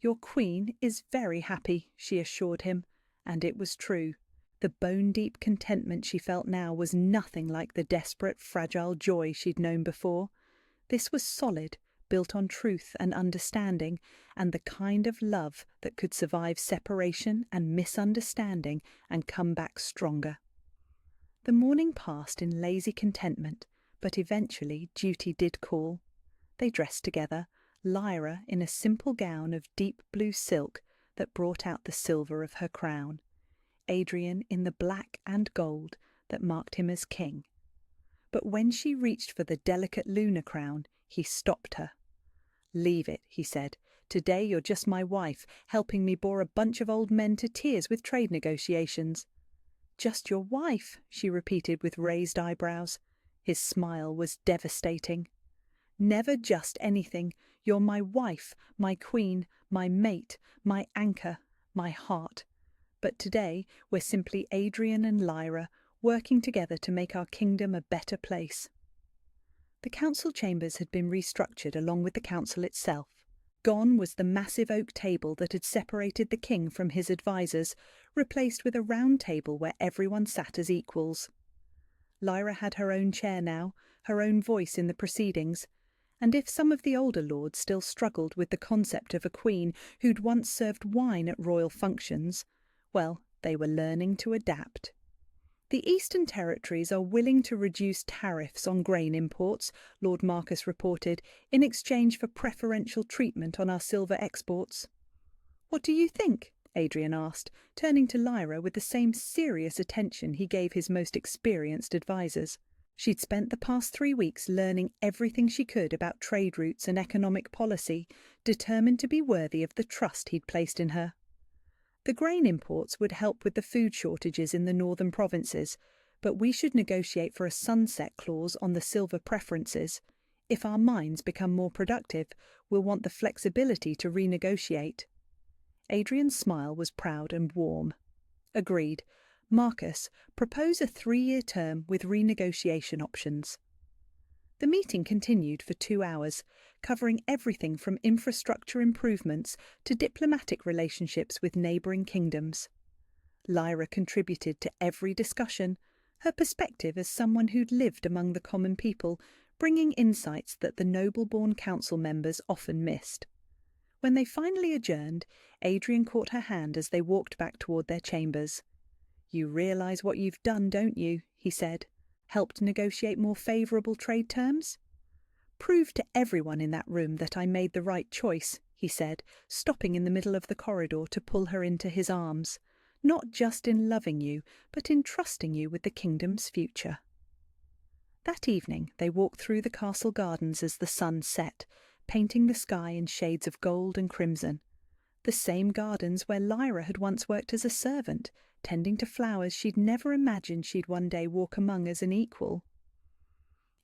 "Your queen is very happy," she assured him, and it was true. The bone-deep contentment she felt now was nothing like the desperate, fragile joy she'd known before. This was solid, built on truth and understanding, and the kind of love that could survive separation and misunderstanding and come back stronger. The morning passed in lazy contentment, but eventually duty did call. They dressed together, Lyra in a simple gown of deep blue silk that brought out the silver of her crown, Adrian in the black and gold that marked him as king. But when she reached for the delicate lunar crown, he stopped her. "Leave it," he said. "Today you're just my wife, helping me bore a bunch of old men to tears with trade negotiations." "Just your wife," she repeated with raised eyebrows. His smile was devastating. "Never just anything. You're my wife, my queen, my mate, my anchor, my heart. But today we're simply Adrian and Lyra, working together to make our kingdom a better place." The council chambers had been restructured along with the council itself. Gone was the massive oak table that had separated the king from his advisers, replaced with a round table where everyone sat as equals. Lyra had her own chair now, her own voice in the proceedings, and if some of the older lords still struggled with the concept of a queen who'd once served wine at royal functions, well, they were learning to adapt. "The Eastern Territories are willing to reduce tariffs on grain imports," Lord Marcus reported, "in exchange for preferential treatment on our silver exports." "What do you think?" Adrian asked, turning to Lyra with the same serious attention he gave his most experienced advisers. She'd spent the past 3 weeks learning everything she could about trade routes and economic policy, determined to be worthy of the trust he'd placed in her. "The grain imports would help with the food shortages in the northern provinces, but we should negotiate for a sunset clause on the silver preferences. If our mines become more productive, we'll want the flexibility to renegotiate." Adrian's smile was proud and warm. "Agreed. Marcus, propose a 3-year term with renegotiation options." The meeting continued for 2 hours, covering everything from infrastructure improvements to diplomatic relationships with neighbouring kingdoms. Lyra contributed to every discussion, her perspective as someone who'd lived among the common people, bringing insights that the noble-born council members often missed. When they finally adjourned, Adrian caught her hand as they walked back toward their chambers. "You realise what you've done, don't you?" he said. "Helped negotiate more favourable trade terms?" "Prove to everyone in that room that I made the right choice," he said, stopping in the middle of the corridor to pull her into his arms. "Not just in loving you, but in trusting you with the kingdom's future." That evening they walked through the castle gardens as the sun set, painting the sky in shades of gold and crimson. The same gardens where Lyra had once worked as a servant, tending to flowers she'd never imagined she'd one day walk among as an equal.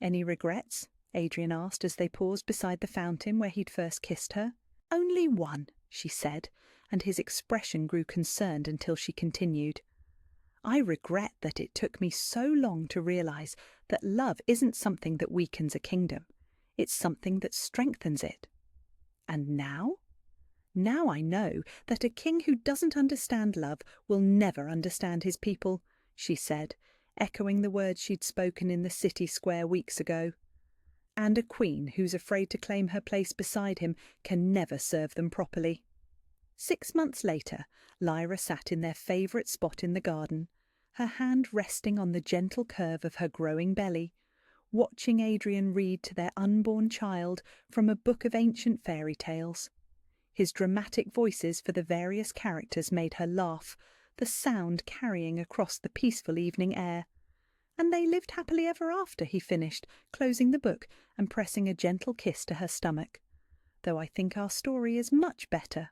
"Any regrets?" Adrian asked as they paused beside the fountain where he'd first kissed her. "Only one," she said, and his expression grew concerned until she continued. "I regret that it took me so long to realise that love isn't something that weakens a kingdom. It's something that strengthens it. And now? Now I know that a king who doesn't understand love will never understand his people," she said, echoing the words she'd spoken in the city square weeks ago. "And a queen who's afraid to claim her place beside him can never serve them properly." 6 months later, Lyra sat in their favourite spot in the garden, her hand resting on the gentle curve of her growing belly, watching Adrian read to their unborn child from a book of ancient fairy tales. His dramatic voices for the various characters made her laugh, the sound carrying across the peaceful evening air. "And they lived happily ever after," he finished, closing the book and pressing a gentle kiss to her stomach. "Though I think our story is much better."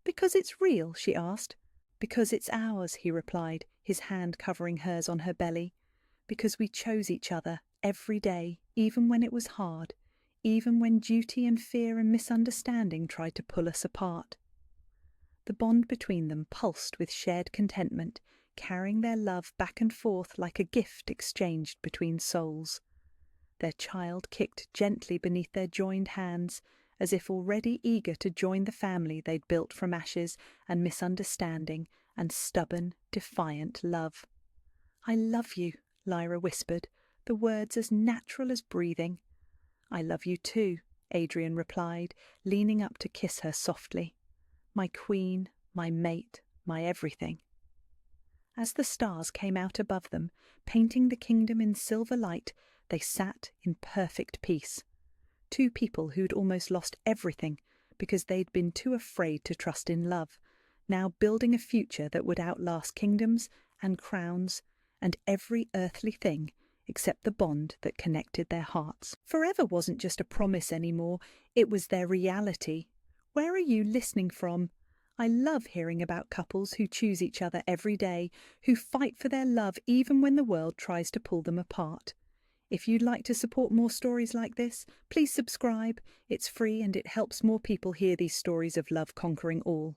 "Because it's real?" she asked. "Because it's ours," he replied, his hand covering hers on her belly. because we chose each other every day, even when it was hard, even when duty and fear and misunderstanding tried to pull us apart. The bond between them pulsed with shared contentment, carrying their love back and forth like a gift exchanged between souls. Their child kicked gently beneath their joined hands, as if already eager to join the family they'd built from ashes and misunderstanding and stubborn, defiant love. "I love you," Lyra whispered, the words as natural as breathing. "I love you too," Adrian replied, leaning up to kiss her softly. "My queen, my mate, my everything." As the stars came out above them, painting the kingdom in silver light, they sat in perfect peace. Two people who'd almost lost everything because they'd been too afraid to trust in love, now building a future that would outlast kingdoms and crowns and every earthly thing except the bond that connected their hearts. Forever wasn't just a promise anymore, it was their reality. Where are you listening from? I love hearing about couples who choose each other every day, who fight for their love even when the world tries to pull them apart. If you'd like to support more stories like this, please subscribe. It's free and it helps more people hear these stories of love conquering all.